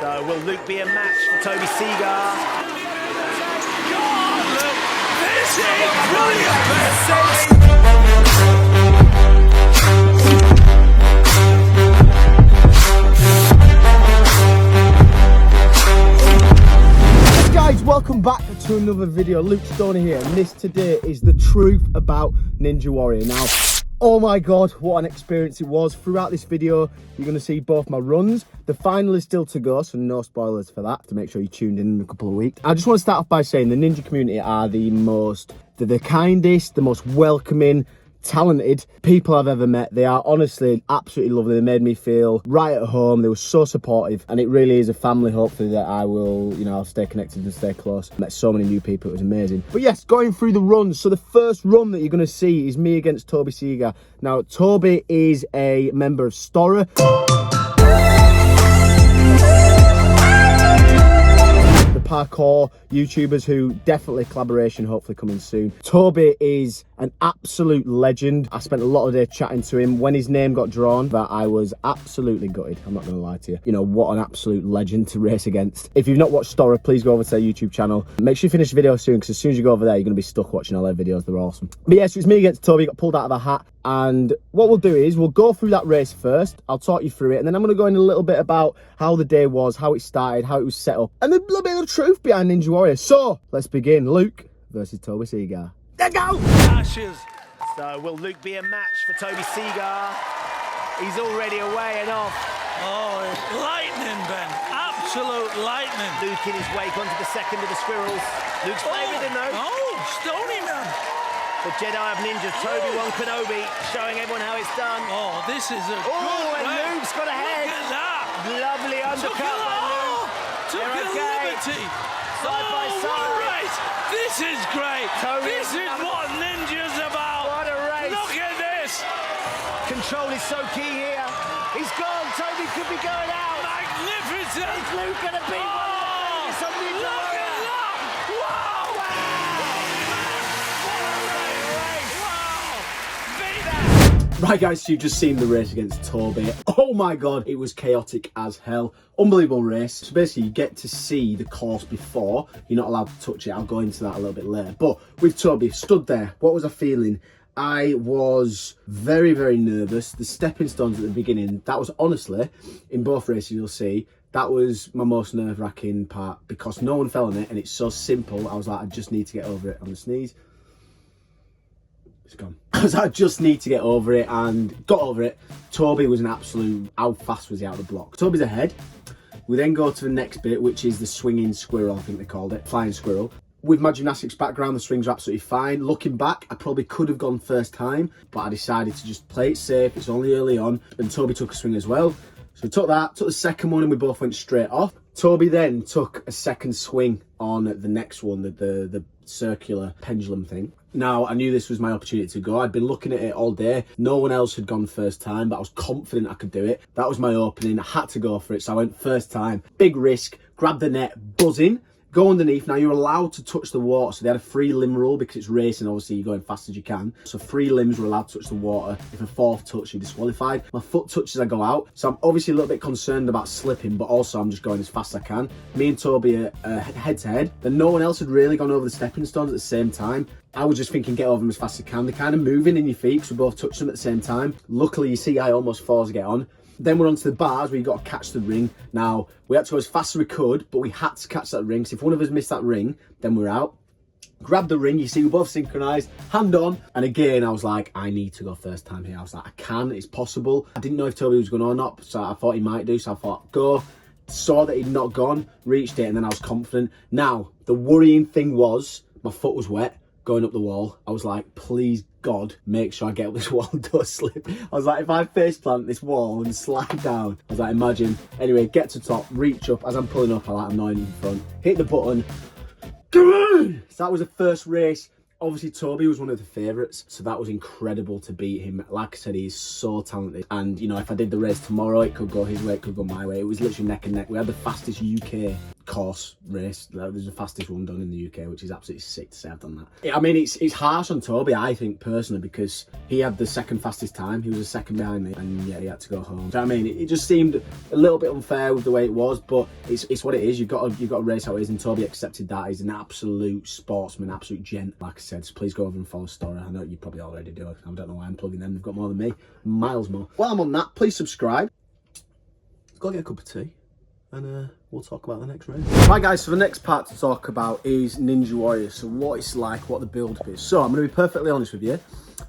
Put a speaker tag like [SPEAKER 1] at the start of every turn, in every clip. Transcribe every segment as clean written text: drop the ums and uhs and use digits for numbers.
[SPEAKER 1] So will Luke be a match for Toby Segar?
[SPEAKER 2] God, look, this is brilliant.
[SPEAKER 3] Welcome back to another video. Luke Stoney here, and this today is the truth about Ninja Warrior. Now, oh my god, what an experience it was. Throughout this video, you're going to see both my runs. The final is still to go, so no spoilers for that, to make sure you tuned in a couple of weeks. I just want to start off by saying the Ninja community are the kindest, the most welcoming, talented people I've ever met. They are honestly absolutely lovely. They made me feel right at home. They were so supportive, and it really is a family. Hopefully that I will, I'll stay connected and stay close. Met so many new people, it was amazing. But yes, going through the runs. So the first run that you're going to see is me against Toby Segar. Now, Toby is a member of Storror. Parkour YouTubers who definitely collaboration hopefully coming soon. Toby is an absolute legend. I spent a lot of day chatting to him. When his name got drawn, that I was absolutely gutted. I'm not gonna lie to you. What an absolute legend to race against. If you've not watched Storror, please go over to their YouTube channel. Make sure you finish the video soon, because as soon as you go over there, you're gonna be stuck watching all their videos. They're awesome. But yes, it's me against Toby. Got pulled out of a hat. And what we'll do is we'll go through that race first. I'll talk you through it, and then I'm going to go in a little bit about how the day was, how it started, how it was set up, and a little bit of the truth behind Ninja Warrior. So let's begin. Luke versus Toby Segar. Let's go!
[SPEAKER 1] Ashes. So will Luke be a match for Toby Segar? He's already away and off.
[SPEAKER 2] Oh, it's lightning, Ben. Absolute lightning.
[SPEAKER 1] Luke in his wake onto the second of the squirrels. Luke's favoured him though.
[SPEAKER 2] Oh, Stoney, man.
[SPEAKER 1] The Jedi of Ninjas, Toby won Kenobi, showing everyone how it's done.
[SPEAKER 2] Oh, this is a
[SPEAKER 1] oh,
[SPEAKER 2] good
[SPEAKER 1] and
[SPEAKER 2] race.
[SPEAKER 1] Luke's got ahead.
[SPEAKER 2] Look at that.
[SPEAKER 1] Lovely undercut by Luke.
[SPEAKER 2] Took a liberty.
[SPEAKER 1] Side by side.
[SPEAKER 2] What a race. This is great.
[SPEAKER 1] Toby
[SPEAKER 2] this is what Ninja's about.
[SPEAKER 1] What a race.
[SPEAKER 2] Look at this.
[SPEAKER 1] Control is so key here. He's gone. Toby could be going out.
[SPEAKER 2] Magnificent.
[SPEAKER 1] Is Luke going to beat one of the Ninja
[SPEAKER 2] Look
[SPEAKER 1] Warrior?
[SPEAKER 2] at that. Wow.
[SPEAKER 3] Right guys, so you've just seen the race against Toby. Oh my god, it was chaotic as hell. Unbelievable race. So basically you get to see the course before. You're not allowed to touch it. I'll go into that a little bit later. But with Toby, stood there, what was I feeling? I was very, very nervous. The stepping stones at the beginning, that was honestly, in both races you'll see, that was my most nerve-wracking part, because no one fell on it and it's so simple. I was like, I just need to get over it. On the sneeze. It's gone. I just need to get over it, and got over it. Toby was an absolute, how fast was he out of the block? Toby's ahead. We then go to the next bit, which is the swinging squirrel, I think they called it, flying squirrel. With my gymnastics background, the swings are absolutely fine. Looking back, I probably could have gone first time, but I decided to just play it safe. It's only early on, and Toby took a swing as well. So we took that, took the second one, and we both went straight off. Toby then took a second swing on the next one, the circular pendulum thing. Now, I knew this was my opportunity to go. I'd been looking at it all day. No one else had gone first time, but I was confident I could do it. That was my opening. I had to go for it, so I went first time. Big risk, grabbed the net, buzzing. Go underneath. Now, you're allowed to touch the water. So they had a free limb rule because it's racing. Obviously, you're going fast as you can. So 3 limbs were allowed to touch the water. If a 4th touch, you're disqualified. My foot touches, I go out. So I'm obviously a little bit concerned about slipping, but also I'm just going as fast as I can. Me and Toby are head to head. Then no one else had really gone over the stepping stones at the same time. I was just thinking, get over them as fast as I can. They're kind of moving in your feet, because we both touched them at the same time. Luckily, you see, I almost falls to get on. Then we're onto the bars where you got to catch the ring. Now, we had to go as fast as we could, but we had to catch that ring. So if one of us missed that ring, then we're out. Grab the ring, you see, we're both synchronized, hand on. And again, I was like, I need to go first time here. I was like, I can, it's possible. I didn't know if Toby was going or not, so I thought he might do. So I thought, go. Saw that he'd not gone, reached it, and then I was confident. Now, the worrying thing was, my foot was wet going up the wall. I was like, please God, make sure I get up this wall and don't slip. I was like, if I face plant this wall and slide down, I was like, imagine. Anyway, get to top, reach up. As I'm pulling up, I'm not in front. Hit the button. Come on! So that was the first race. Obviously, Toby was one of the favourites, so that was incredible to beat him. Like I said, he's so talented. And, if I did the race tomorrow, it could go his way, it could go my way. It was literally neck and neck. We had the fastest UK course race. There's the fastest one done in the UK, which is absolutely sick to say I've done that. I mean, it's harsh on Toby, I think, personally, because he had the second fastest time. He was a second behind me, and yet he had to go home. Do you know what I mean? It just seemed a little bit unfair with the way it was, but it's what it is. You've got to race how it is, and Toby accepted that. He's an absolute sportsman, absolute gent. Like I said, so please go over and follow Storror. I know you probably already do. I don't know why I'm plugging them. They've got more than me, miles more. While I'm on that, please subscribe. Go get a cup of tea, and we'll talk about the next race. Right guys, so the next part to talk about is Ninja Warrior. So what it's like, what the build-up is. So I'm going to be perfectly honest with you.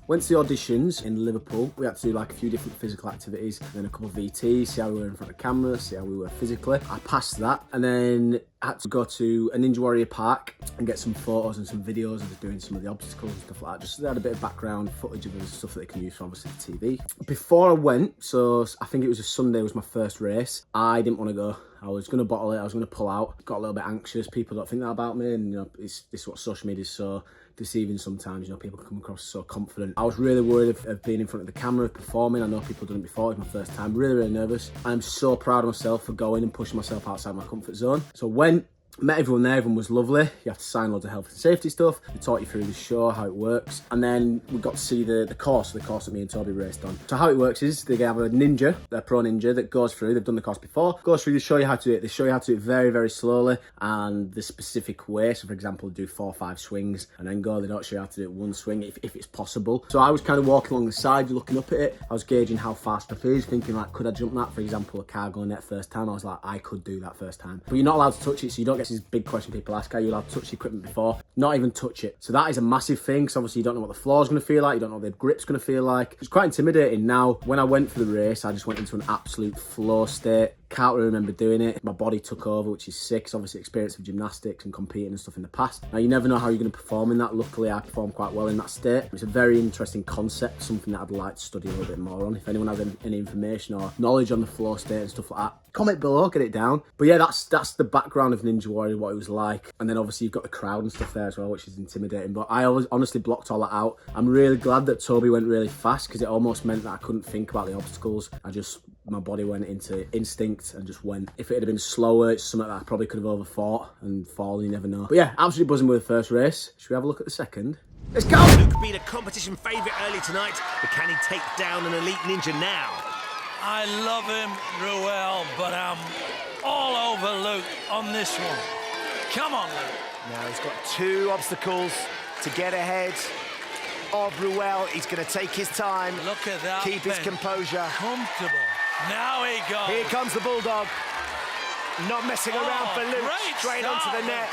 [SPEAKER 3] Went to the auditions in Liverpool. We had to do like a few different physical activities, and then a couple of VTs, see how we were in front of camera, see how we were physically. I passed that, and then I had to go to a Ninja Warrior park and get some photos and some videos of us doing some of the obstacles and stuff like that. Just so they had a bit of background footage of the stuff that they can use for obviously the TV. Before I went, so I think it was a Sunday, was my first race. I didn't want to go. I was going to bottle it, I was going to pull out. Got a little bit anxious. People don't think that about me, and you know, this is what social media is so deceiving sometimes. You know, people come across so confident. I was really worried of being in front of the camera, of performing. I know people have done it before. It was my first time. Really, really nervous. I'm so proud of myself for going and pushing myself outside my comfort zone. So when met everyone there, everyone was lovely. You have to sign loads of health and safety stuff. They taught you through the show, how it works. And then we got to see the course that me and Toby raced on. So how it works is they have a ninja, a pro ninja that goes through, they've done the course before, goes through, they show you how to do it. They show you how to do it very, very slowly and the specific way. So for example, do 4 or 5 swings and then go. They don't show you how to do it one swing if it's possible. So I was kind of walking along the side, looking up at it. I was gauging how fast stuff is, thinking like, could I jump that? For example, a car going net first time. I was like, I could do that first time. But you're not allowed to touch it, so you don't get this big question people ask, are you allowed to touch the equipment before? Not even touch it. So that is a massive thing, because obviously you don't know what the floor is going to feel like, you don't know what the grip's going to feel like. It's quite intimidating. Now, when I went for the race, I just went into an absolute flow state. Can't really remember doing it. My body took over, which is sick. It's obviously experience of gymnastics and competing and stuff in the past. Now, you never know how you're going to perform in that. Luckily, I performed quite well in that state. It's a very interesting concept, something that I'd like to study a little bit more on. If anyone has any information or knowledge on the flow state and stuff like that, comment below, get it down. But yeah, that's the background of Ninja Warrior, what it was like. And then obviously you've got the crowd and stuff there as well, which is intimidating. But I always honestly blocked all that out. I'm really glad that Toby went really fast, because it almost meant that I couldn't think about the obstacles. My body went into instinct and just went. If it had been slower, it's something that I probably could have overfought and fallen, you never know. But yeah, absolutely buzzing with the first race. Should we have a look at the second? Let's go!
[SPEAKER 1] Luke beat a competition favourite early tonight, but can he take down an elite ninja now?
[SPEAKER 2] I love him, Ruel, but I'm all over Luke on this one. Come on, Luke.
[SPEAKER 1] Now he's got 2 obstacles to get ahead of Ruel. He's going to take his time.
[SPEAKER 2] Look at that.
[SPEAKER 1] Keep his composure.
[SPEAKER 2] Comfortable. Now he goes.
[SPEAKER 1] Here comes the Bulldog. Not messing around for Luke. Straight onto the net.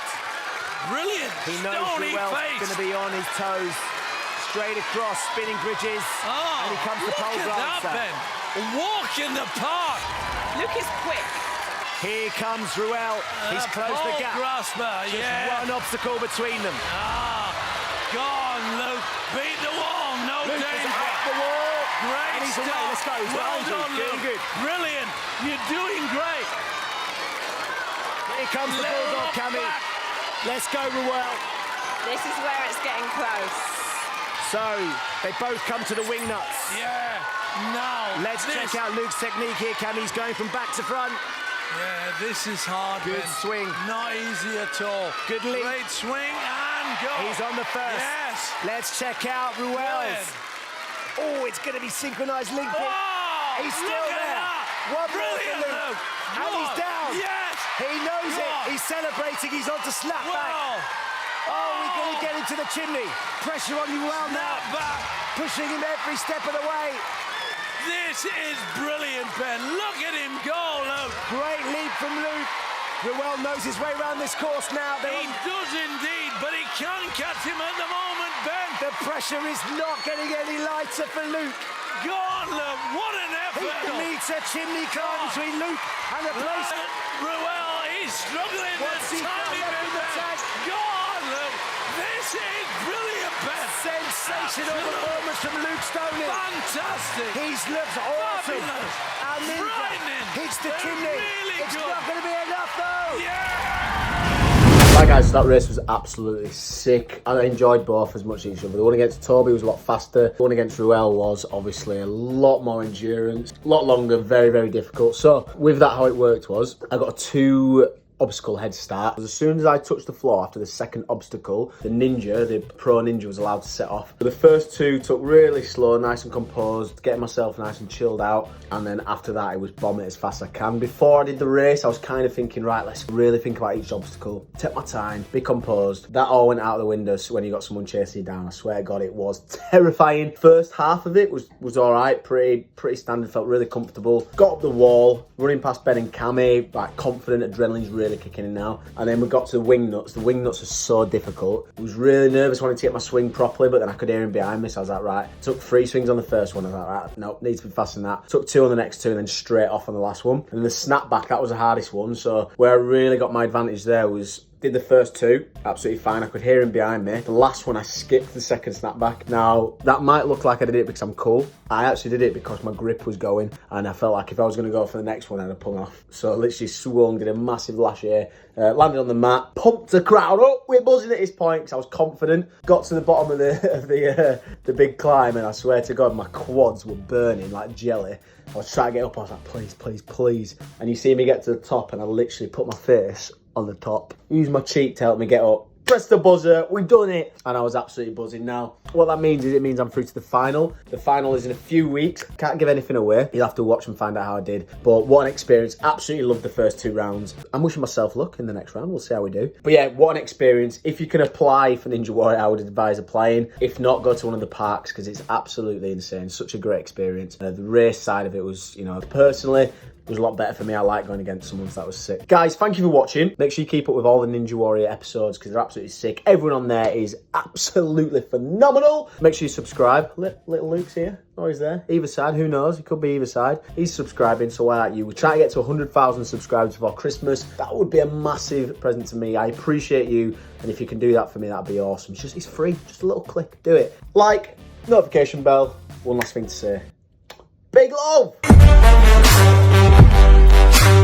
[SPEAKER 2] Brilliant.
[SPEAKER 1] He knows Ruel's going to be on his toes. Straight across, spinning bridges.
[SPEAKER 2] Oh,
[SPEAKER 1] and he comes to pole
[SPEAKER 2] look at that,
[SPEAKER 1] dancer.
[SPEAKER 2] Ben. Walk in the park.
[SPEAKER 4] Luke is quick.
[SPEAKER 1] Here comes Ruel. He's closed the gap.
[SPEAKER 2] Grasper,
[SPEAKER 1] Just
[SPEAKER 2] yeah.
[SPEAKER 1] one obstacle between them.
[SPEAKER 2] Go on, Luke. Beat the wall. No
[SPEAKER 1] Luke is
[SPEAKER 2] danger.
[SPEAKER 1] at the wall.
[SPEAKER 2] Great
[SPEAKER 1] And he's away.
[SPEAKER 2] start.
[SPEAKER 1] Let's go. He's
[SPEAKER 2] Well
[SPEAKER 1] behind you.
[SPEAKER 2] done,
[SPEAKER 1] Doing
[SPEAKER 2] Luke.
[SPEAKER 1] good.
[SPEAKER 2] Brilliant. You're doing great.
[SPEAKER 1] Here comes the Bulldog, Cammy. Let's go, Ruel.
[SPEAKER 4] This is where it's getting close.
[SPEAKER 1] So, they both come to the wing nuts.
[SPEAKER 2] Yeah. Now.
[SPEAKER 1] Let's check out Luke's technique here, Cammy. He's going from back to front.
[SPEAKER 2] Yeah, this is hard.
[SPEAKER 1] Good
[SPEAKER 2] Ben.
[SPEAKER 1] swing.
[SPEAKER 2] Not easy at all.
[SPEAKER 1] Good leap.
[SPEAKER 2] Great swing and go.
[SPEAKER 1] He's on the first.
[SPEAKER 2] Yes.
[SPEAKER 1] Let's check out Ruel's. Oh, it's going to be synchronized link.
[SPEAKER 2] Oh,
[SPEAKER 1] He's still
[SPEAKER 2] look at
[SPEAKER 1] there.
[SPEAKER 2] that.
[SPEAKER 1] One more
[SPEAKER 2] Brilliant,
[SPEAKER 1] for Luke.
[SPEAKER 2] Luke.
[SPEAKER 1] And he's
[SPEAKER 2] Whoa.
[SPEAKER 1] down.
[SPEAKER 2] Yes.
[SPEAKER 1] He knows
[SPEAKER 2] Whoa.
[SPEAKER 1] it. He's celebrating. He's on to slap back.
[SPEAKER 2] Wow.
[SPEAKER 1] Oh, we're going to get into the chimney. Pressure on Ruel now.
[SPEAKER 2] Snap back.
[SPEAKER 1] Pushing him every step of the way.
[SPEAKER 2] This is brilliant, Ben. Look at him go, Luke.
[SPEAKER 1] Great leap from Luke. Ruel knows his way around this course now.
[SPEAKER 2] He does indeed, but he can't catch him at the moment, Ben.
[SPEAKER 1] The pressure is not getting any lighter for Luke.
[SPEAKER 2] Go on, Luke. What an
[SPEAKER 1] He
[SPEAKER 2] effort.
[SPEAKER 1] meets a chimney climb between Luke and a place.
[SPEAKER 2] Ruel, he's struggling.
[SPEAKER 1] What's he
[SPEAKER 2] the
[SPEAKER 1] got
[SPEAKER 2] tiny
[SPEAKER 1] left
[SPEAKER 2] bit,
[SPEAKER 1] in the
[SPEAKER 2] Ben.
[SPEAKER 1] tank?
[SPEAKER 2] Go on, Luke. This is brilliant, Ben.
[SPEAKER 1] Sensational
[SPEAKER 2] Absolute.
[SPEAKER 1] performance from Luke Stoney.
[SPEAKER 2] Fantastic.
[SPEAKER 1] He's looked awesome.
[SPEAKER 2] Fabulous.
[SPEAKER 1] And then
[SPEAKER 2] Frightening.
[SPEAKER 1] hits the
[SPEAKER 2] They're
[SPEAKER 1] chimney.
[SPEAKER 2] really
[SPEAKER 1] It's
[SPEAKER 2] good.
[SPEAKER 1] not going to be enough though.
[SPEAKER 2] Yeah.
[SPEAKER 3] Right guys, so that race was absolutely sick. I enjoyed both as much as each other. The one against Toby was a lot faster. The one against Ruel was obviously a lot more endurance, a lot longer, very, very difficult. So with that, how it worked was I got a 2 obstacle head start. As soon as I touched the floor after the second obstacle, the ninja, the pro ninja, was allowed to set off. The first two took really slow, nice and composed, getting myself nice and chilled out. And then after that, it was bomb it as fast as I can. Before I did the race, I was kind of thinking, right, let's really think about each obstacle, take my time, be composed. That all went out the window when you got someone chasing you down. I swear to God, it was terrifying. First half of it was all right, pretty standard, felt really comfortable. Got up the wall, running past Ben and Cammy, like confident, adrenaline's really kicking in now. And then we got to the wing nuts. The wing nuts are so difficult. I was really nervous wanting to get my swing properly, but then I could hear him behind me, so I was like, right. Took 3 swings on the first one. I was like, right, nope, needs to be faster than that. Took 2 on the next 2 and then straight off on the last one. And then the snapback, that was the hardest one. So where I really got my advantage there was, did the first 2, absolutely fine. I could hear him behind me. The last one, I skipped the second snapback. Now, that might look like I did it because I'm cool. I actually did it because my grip was going, and I felt like if I was going to go for the next one, I'd have pulled off. So I literally swung, did a massive lash here, landed on the mat, pumped the crowd up. We're buzzing at this point because I was confident. Got to the bottom of the big climb, and I swear to God, my quads were burning like jelly. I was trying to get up. I was like, please, please, please. And you see me get to the top, and I literally put my face on the top, use my cheek to help me get up, press the buzzer, we've done it, and I was absolutely buzzing. Now what that means is, it means I'm through to the final. The final is in a few weeks. Can't give anything away, you'll have to watch and find out how I did, but what an experience. Absolutely loved the first 2 rounds. I'm wishing myself luck in the next round, we'll see how we do. But yeah, what an experience. If you can apply for Ninja Warrior, I would advise applying. If not, go to one of the parks because it's absolutely insane. Such a great experience. The race side of it was, you know, personally, it was a lot better for me. I like going against someone, so that was sick. Guys, thank you for watching. Make sure you keep up with all the Ninja Warrior episodes because they're absolutely sick. Everyone on there is absolutely phenomenal. Make sure you subscribe. Little Luke's here. Oh, he's there. Either side, who knows? He could be either side. He's subscribing, so why aren't you? We're trying to get to 100,000 subscribers before Christmas. That would be a massive present to me. I appreciate you, and if you can do that for me, that'd be awesome. It's free. Just a little click. Do it. Like, notification bell. One last thing to say. Big love!